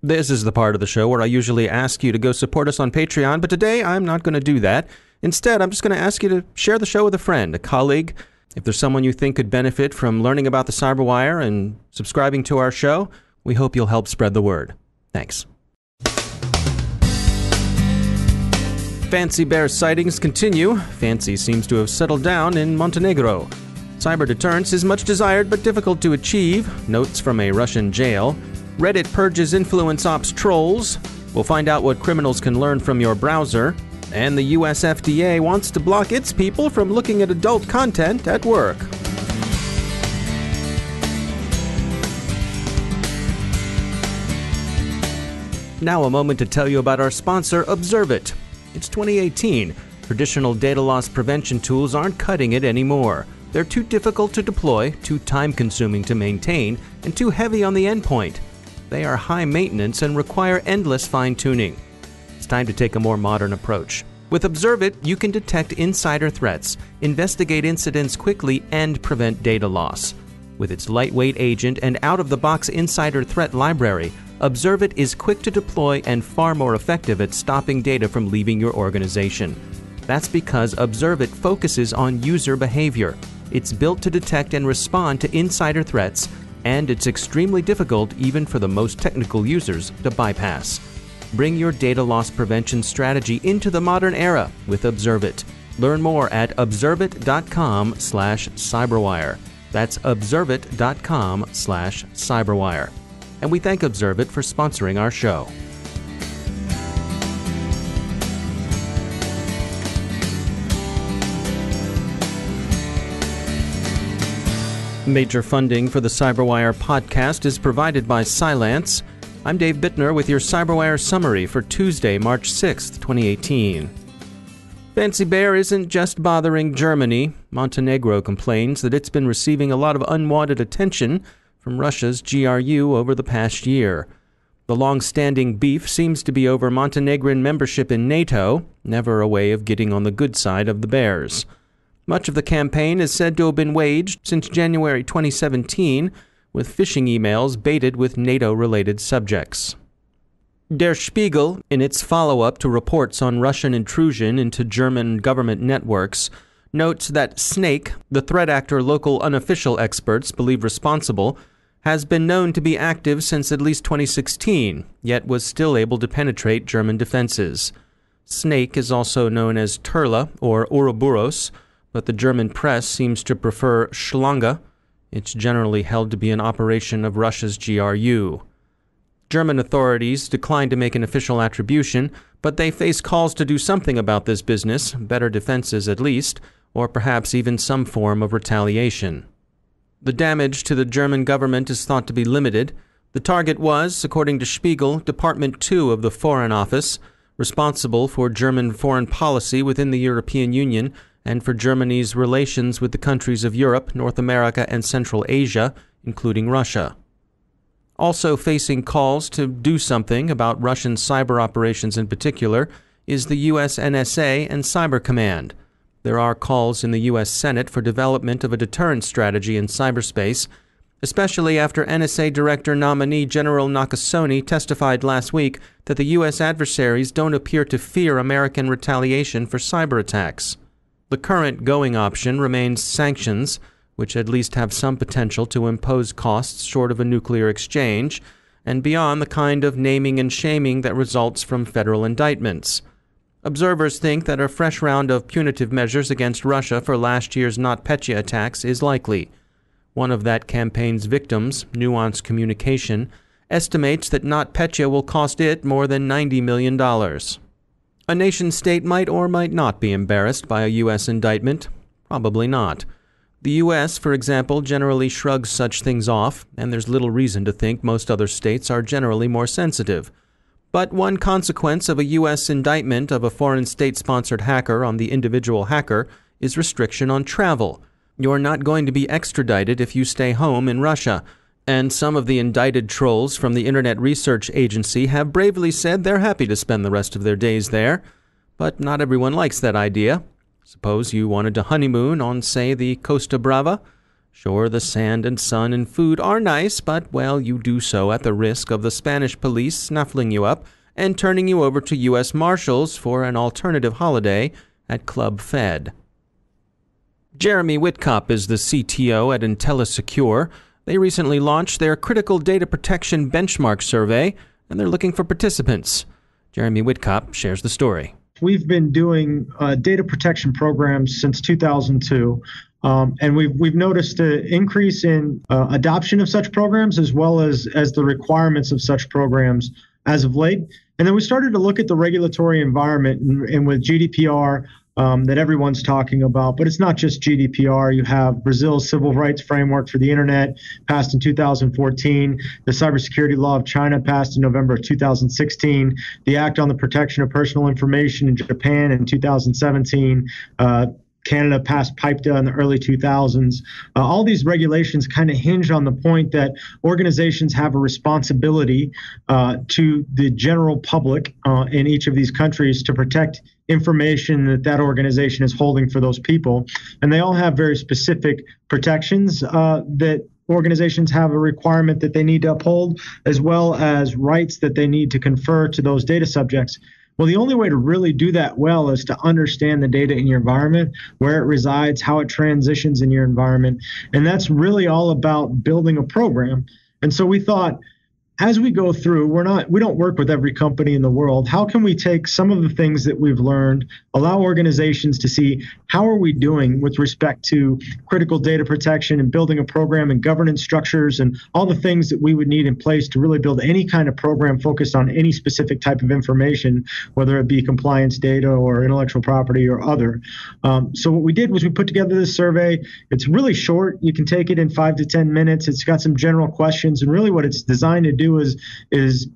This is the part of the show where I usually ask you to go support us on Patreon, but today I'm not going to do that. Instead, I'm just going to ask you to share the show with a friend, a colleague. If there's someone you think could benefit from learning about the Cyberwire and subscribing to our show, we hope you'll help spread the word. Thanks. Fancy Bear sightings continue. Fancy seems to have settled down in Montenegro. Cyber deterrence is much desired but difficult to achieve. Notes from a Russian jail. Reddit purges influence ops trolls. We'll find out what criminals can learn from your browser. And the US FDA wants to block its people from looking at adult content at work. Now a moment to tell you about our sponsor, Observit. It's 2018. Traditional data loss prevention tools aren't cutting it anymore. They're too difficult to deploy, too time-consuming to maintain, and too heavy on the endpoint. They are high maintenance and require endless fine-tuning. It's time to take a more modern approach. With Observit, you can detect insider threats, investigate incidents quickly, and prevent data loss. With its lightweight agent and out-of-the-box insider threat library, Observit is quick to deploy and far more effective at stopping data from leaving your organization. That's because Observit focuses on user behavior. It's built to detect and respond to insider threats, and it's extremely difficult even for the most technical users to bypass. Bring your data loss prevention strategy into the modern era with Observit. Learn more at observit.com/cyberwire. That's observit.com/cyberwire. And we thank Observit for sponsoring our show. Major funding for the Cyberwire podcast is provided by Cylance. I'm Dave Bittner with your Cyberwire summary for Tuesday, March 6th, 2018. Fancy Bear isn't just bothering Germany. Montenegro complains that it's been receiving a lot of unwanted attention from Russia's GRU over the past year. The long-standing beef seems to be over Montenegrin membership in NATO, never a way of getting on the good side of the Bears. Much of the campaign is said to have been waged since January 2017, with phishing emails baited with NATO-related subjects. Der Spiegel, in its follow-up to reports on Russian intrusion into German government networks, notes that Snake, the threat actor local unofficial experts believe responsible, has been known to be active since at least 2016, yet was still able to penetrate German defenses. Snake is also known as Turla or Ouroboros, but the German press seems to prefer Schlange. It's generally held to be an operation of Russia's GRU. German authorities declined to make an official attribution, but they face calls to do something about this business, better defenses at least, or perhaps even some form of retaliation. The damage to the German government is thought to be limited. The target was, according to Spiegel, Department 2 of the Foreign Office, responsible for German foreign policy within the European Union and for Germany's relations with the countries of Europe, North America, and Central Asia, including Russia. Also facing calls to do something about Russian cyber operations in particular is the US NSA and Cyber Command. There are calls in the U.S. Senate for development of a deterrence strategy in cyberspace, especially after NSA Director nominee General Nakasone testified last week that the U.S. adversaries don't appear to fear American retaliation for cyber attacks. The current going option remains sanctions, which at least have some potential to impose costs short of a nuclear exchange, and beyond the kind of naming and shaming that results from federal indictments. Observers think that a fresh round of punitive measures against Russia for last year's NotPetya attacks is likely. One of that campaign's victims, Nuance Communication, estimates that NotPetya will cost it more than $90 million. A nation-state might or might not be embarrassed by a U.S. indictment. Probably not. The U.S., for example, generally shrugs such things off, and there's little reason to think most other states are generally more sensitive. But one consequence of a U.S. indictment of a foreign state-sponsored hacker on the individual hacker is restriction on travel. You're not going to be extradited if you stay home in Russia, and some of the indicted trolls from the Internet Research Agency have bravely said they're happy to spend the rest of their days there. But not everyone likes that idea. Suppose you wanted to honeymoon on, say, the Costa Brava. Sure, the sand and sun and food are nice, but, well, you do so at the risk of the Spanish police snuffling you up and turning you over to U.S. Marshals for an alternative holiday at Club Fed. Jeremy Wittkop is the CTO at InteliSecure. They recently launched their Critical Data Protection Benchmark survey, and they're looking for participants. Jeremy Wittkop shares the story. We've been doing data protection programs since 2002, and we've noticed an increase in adoption of such programs as well as the requirements of such programs as of late. And then we started to look at the regulatory environment and with GDPR that everyone's talking about, but it's not just GDPR. You have Brazil's civil rights framework for the internet passed in 2014, the cybersecurity law of China passed in November of 2016, the Act on the Protection of Personal Information in Japan in 2017, Canada passed PIPEDA in the early 2000s. All these regulations kind of hinge on the point that organizations have a responsibility to the general public in each of these countries to protect information that organization is holding for those people. And they all have very specific protections that organizations have a requirement that they need to uphold, as well as rights that they need to confer to those data subjects. Well, the only way to really do that well is to understand the data in your environment, where it resides, how it transitions in your environment. And that's really all about building a program. And so we thought, as we go through, we don't work with every company in the world. How can we take some of the things that we've learned, allow organizations to see how are we doing with respect to critical data protection and building a program and governance structures and all the things that we would need in place to really build any kind of program focused on any specific type of information, whether it be compliance data or intellectual property or other. So what we did was we put together this survey. It's really short. You can take it in 5 to 10 minutes. It's got some general questions, and really what it's designed to do is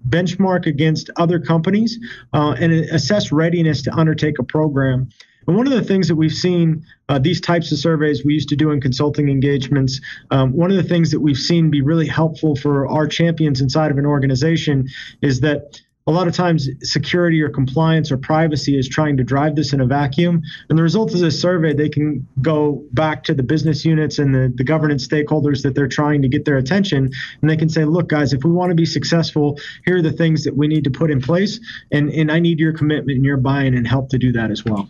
benchmark against other companies and assess readiness to undertake a program. And one of the things that we've seen, these types of surveys we used to do in consulting engagements, one of the things that we've seen be really helpful for our champions inside of an organization is that a lot of times security or compliance or privacy is trying to drive this in a vacuum. And the result of this survey, they can go back to the business units and the governance stakeholders that they're trying to get their attention. And they can say, look, guys, if we want to be successful, here are the things that we need to put in place. And I need your commitment and your buy-in and help to do that as well.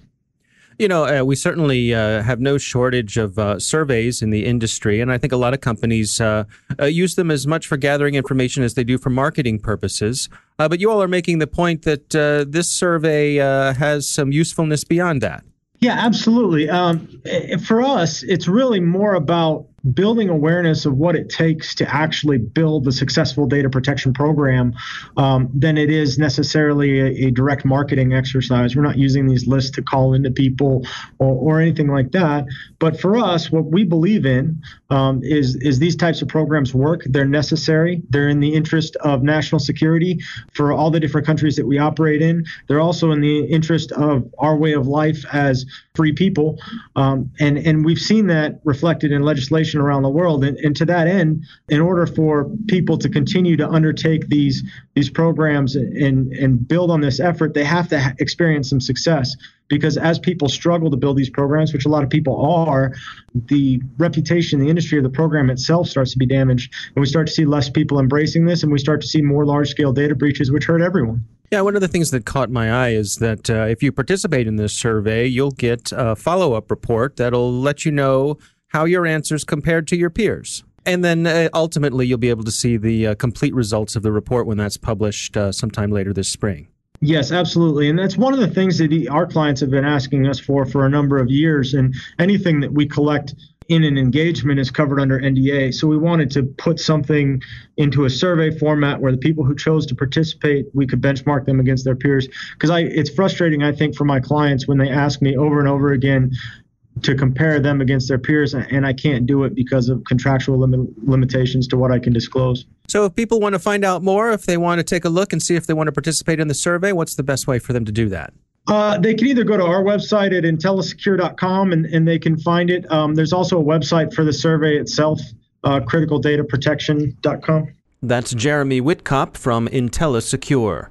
You know, we certainly have no shortage of surveys in the industry, and I think a lot of companies use them as much for gathering information as they do for marketing purposes. But you all are making the point that this survey has some usefulness beyond that. Yeah, absolutely. For us, it's really more about building awareness of what it takes to actually build a successful data protection program than it is necessarily a direct marketing exercise. We're not using these lists to call into people or anything like that. But for us, what we believe in is these types of programs work. They're necessary. They're in the interest of national security for all the different countries that we operate in. They're also in the interest of our way of life as free people. And we've seen that reflected in legislation around the world. And to that end, in order for people to continue to undertake these programs and build on this effort, they have to experience some success. Because as people struggle to build these programs, which a lot of people are, the reputation, the industry of the program itself starts to be damaged. And we start to see less people embracing this, and we start to see more large-scale data breaches, which hurt everyone. Yeah, one of the things that caught my eye is that if you participate in this survey, you'll get a follow-up report that'll let you know how your answers compared to your peers. And then ultimately, you'll be able to see the complete results of the report when that's published sometime later this spring. Yes, absolutely. And that's one of the things that our clients have been asking us for a number of years. And anything that we collect in an engagement is covered under NDA. So we wanted to put something into a survey format where the people who chose to participate, we could benchmark them against their peers. Because it's frustrating, I think, for my clients when they ask me over and over again to compare them against their peers, and I can't do it because of contractual limitations to what I can disclose. So if people want to find out more, if they want to take a look and see if they want to participate in the survey, what's the best way for them to do that? They can either go to our website at InteliSecure.com and they can find it. There's also a website for the survey itself, criticaldataprotection.com. That's Jeremy Wittkop from InteliSecure.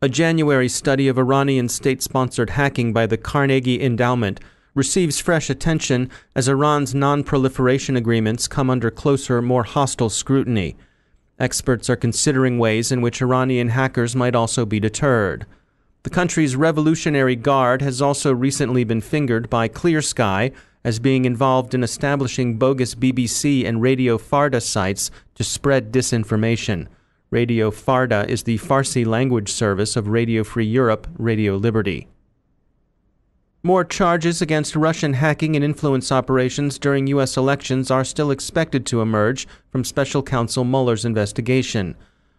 A January study of Iranian state-sponsored hacking by the Carnegie Endowment receives fresh attention as Iran's non-proliferation agreements come under closer, more hostile scrutiny. Experts are considering ways in which Iranian hackers might also be deterred. The country's Revolutionary Guard has also recently been fingered by Clear Sky as being involved in establishing bogus BBC and Radio Farda sites to spread disinformation. Radio Farda is the Farsi language service of Radio Free Europe, Radio Liberty. More charges against Russian hacking and influence operations during U.S. elections are still expected to emerge from Special Counsel Mueller's investigation.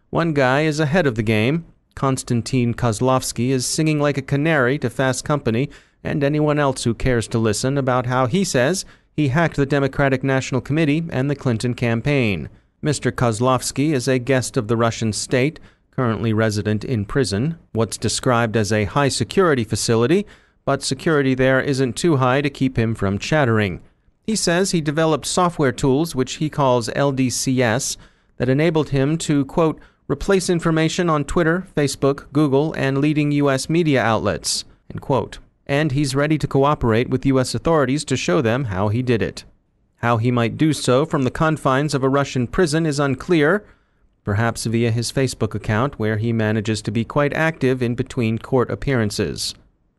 One guy is ahead of the game. Konstantin Kozlovsky is singing like a canary to Fast Company and anyone else who cares to listen about how he says he hacked the Democratic National Committee and the Clinton campaign. Mr. Kozlovsky is a guest of the Russian state, currently resident in prison, what's described as a high-security facility, but security there isn't too high to keep him from chattering. He says he developed software tools, which he calls LDCS, that enabled him to, quote, replace information on Twitter, Facebook, Google, and leading U.S. media outlets, end quote. And he's ready to cooperate with U.S. authorities to show them how he did it. How he might do so from the confines of a Russian prison is unclear, perhaps via his Facebook account, where he manages to be quite active in between court appearances.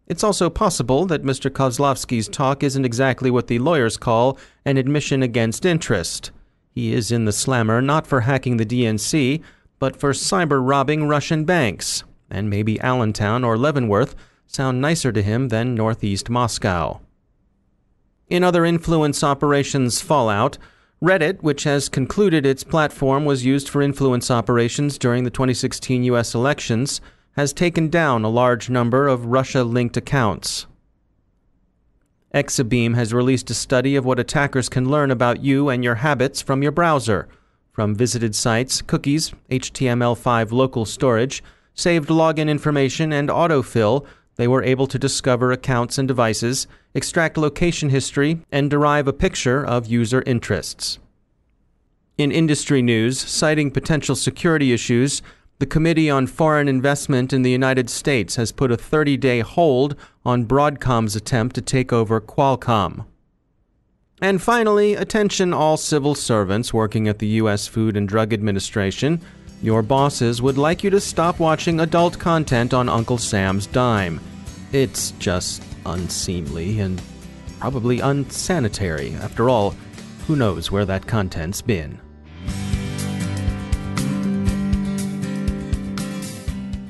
It's also possible that Mr. Kozlovsky's talk isn't exactly what the lawyers call an admission against interest. He is in the slammer not for hacking the DNC, but for cyber-robbing Russian banks, and maybe Allentown or Leavenworth sound nicer to him than Northeast Moscow. In other influence operations fallout, Reddit, which has concluded its platform was used for influence operations during the 2016 U.S. elections, has taken down a large number of Russia-linked accounts. Exabeam has released a study of what attackers can learn about you and your habits from your browser, from visited sites, cookies, HTML5 local storage, saved login information, and autofill. They were able to discover accounts and devices, extract location history, and derive a picture of user interests. In industry news, citing potential security issues, the Committee on Foreign Investment in the United States has put a 30-day hold on Broadcom's attempt to take over Qualcomm. And finally, attention all civil servants working at the U.S. Food and Drug Administration. Your bosses would like you to stop watching adult content on Uncle Sam's dime. It's just unseemly and probably unsanitary. After all, who knows where that content's been?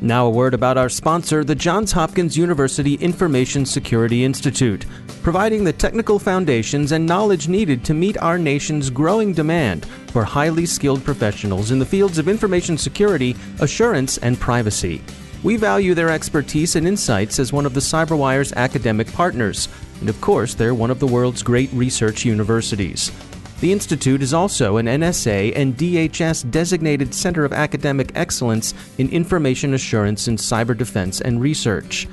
Now a word about our sponsor, the Johns Hopkins University Information Security Institute, providing the technical foundations and knowledge needed to meet our nation's growing demand for highly skilled professionals in the fields of information security, assurance, and privacy. We value their expertise and insights as one of the CyberWire's academic partners, and of course, they're one of the world's great research universities. The Institute is also an NSA and DHS designated Center of Academic Excellence in Information Assurance and Cyber Defense and Research.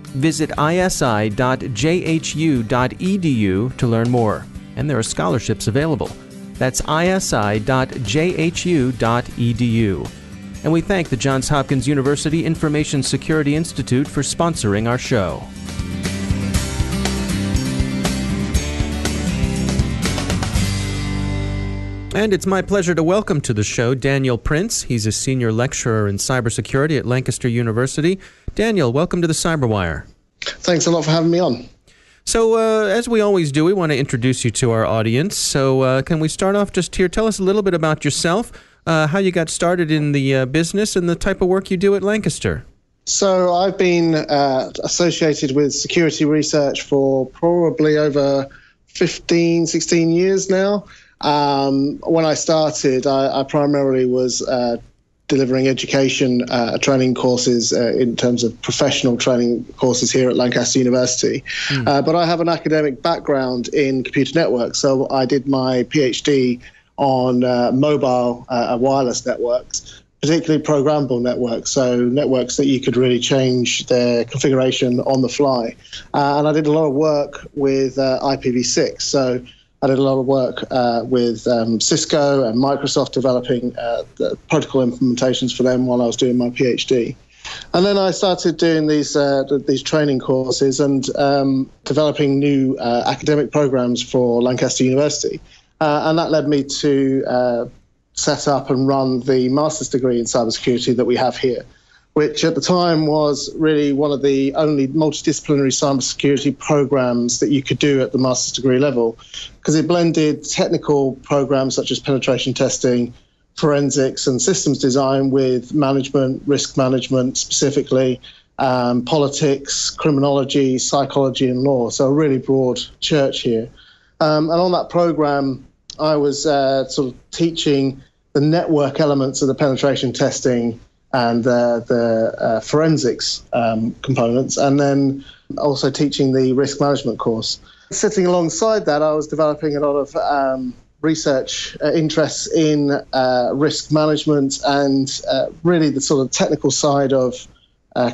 Visit isi.jhu.edu to learn more, and there are scholarships available. That's isi.jhu.edu. And we thank the Johns Hopkins University Information Security Institute for sponsoring our show. And it's my pleasure to welcome to the show Daniel Prince. He's a senior lecturer in cybersecurity at Lancaster University. Daniel, welcome to the CyberWire. Thanks a lot for having me on. So, as we always do, we want to introduce you to our audience. So, can we start off just here? Tell us a little bit about yourself, how you got started in the business, and the type of work you do at Lancaster. So, I've been associated with security research for probably over 15, 16 years now. When I started, I primarily was delivering education training courses in terms of professional training courses here at Lancaster University. But I have an academic background in computer networks, so I did my PhD on mobile wireless networks, particularly programmable networks, so networks that you could really change their configuration on the fly. And I did a lot of work with IPv6, so I did a lot of work with Cisco and Microsoft developing the protocol implementations for them while I was doing my PhD. And then I started doing these training courses and developing new academic programs for Lancaster University. And that led me to set up and run the master's degree in cybersecurity that we have here, which at the time was really one of the only multidisciplinary cybersecurity programs that you could do at the master's degree level, because it blended technical programs such as penetration testing, forensics and systems design with management, risk management specifically, politics, criminology, psychology and law. So a really broad church here. And on that program, I was sort of teaching the network elements of the penetration testing and the forensics components, and then also teaching the risk management course. Sitting alongside that, I was developing a lot of research interests in risk management and really the sort of technical side of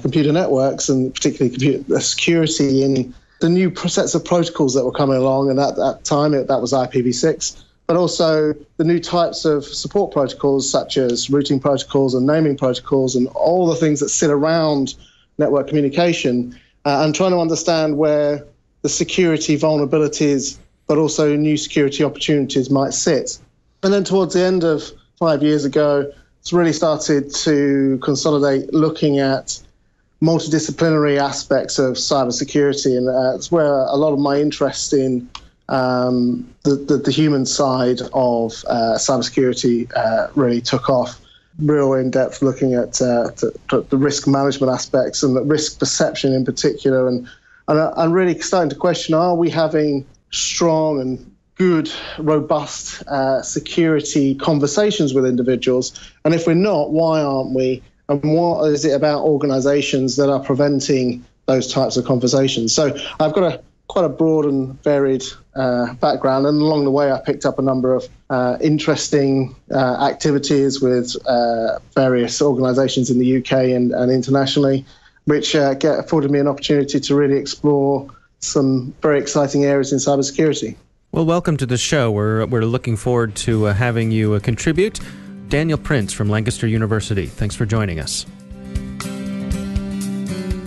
computer networks, and particularly computer security in the new sets of protocols that were coming along. And at that time, that was IPv6. But also the new types of support protocols such as routing protocols and naming protocols and all the things that sit around network communication, and trying to understand where the security vulnerabilities but also new security opportunities might sit. And then towards the end of 5 years ago, it's really started to consolidate looking at multidisciplinary aspects of cybersecurity, and that's where a lot of my interest in the human side of cybersecurity really took off. Real in-depth looking at the risk management aspects and the risk perception in particular, and I'm really starting to question: are we having strong and good, robust security conversations with individuals? And if we're not, why aren't we? And what is it about organizations that are preventing those types of conversations? So I've got quite a broad and varied background, and along the way I picked up a number of interesting activities with various organisations in the UK and internationally, which afforded me an opportunity to really explore some very exciting areas in cybersecurity. Well, welcome to the show. We're looking forward to having you contribute. Daniel Prince from Lancaster University, thanks for joining us.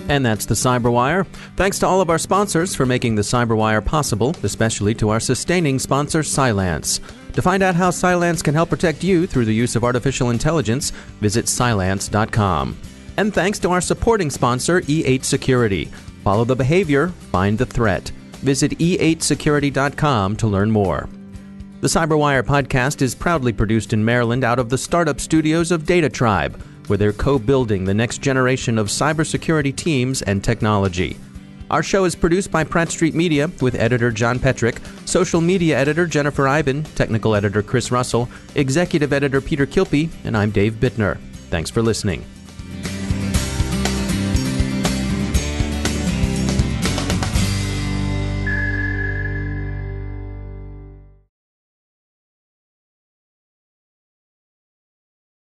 And that's the Cyberwire. Thanks to all of our sponsors for making the Cyberwire possible, especially to our sustaining sponsor, Cylance. To find out how Cylance can help protect you through the use of artificial intelligence, visit Cylance.com. And thanks to our supporting sponsor, E8 Security. Follow the behavior, find the threat. Visit E8Security.com to learn more. The Cyberwire podcast is proudly produced in Maryland out of the startup studios of Data Tribe, where they're co-building the next generation of cybersecurity teams and technology. Our show is produced by Pratt Street Media with editor John Petrick, social media editor Jennifer Iben, technical editor Chris Russell, executive editor Peter Kilpie, and I'm Dave Bittner. Thanks for listening.